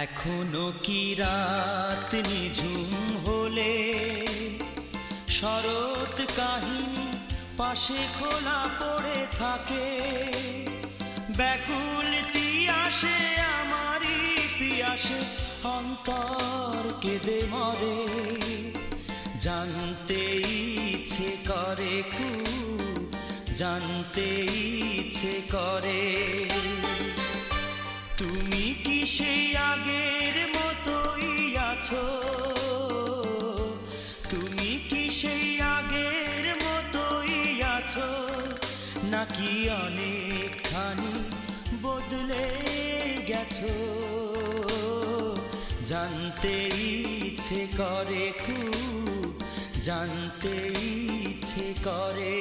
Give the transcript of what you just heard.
এখনো কি রাত নিঝুম হলে শরৎ কাহিনী পাশে খোলা পড়ে থাকে, ব্যাকুল তিয়াসে আমারই পিয়াসে অন্তর কেঁদে মরে। জানতে ইচ্ছে করে খুব, জানতে ইচ্ছে করে, তুমি কি সেই আগের মতোই আছো? তুমি কি সেই আগের মতোই আছো, নাকি অনেকখানি বদলে গেছো? জানতে ইচ্ছে করে খুব, জানতে ইচ্ছে করে।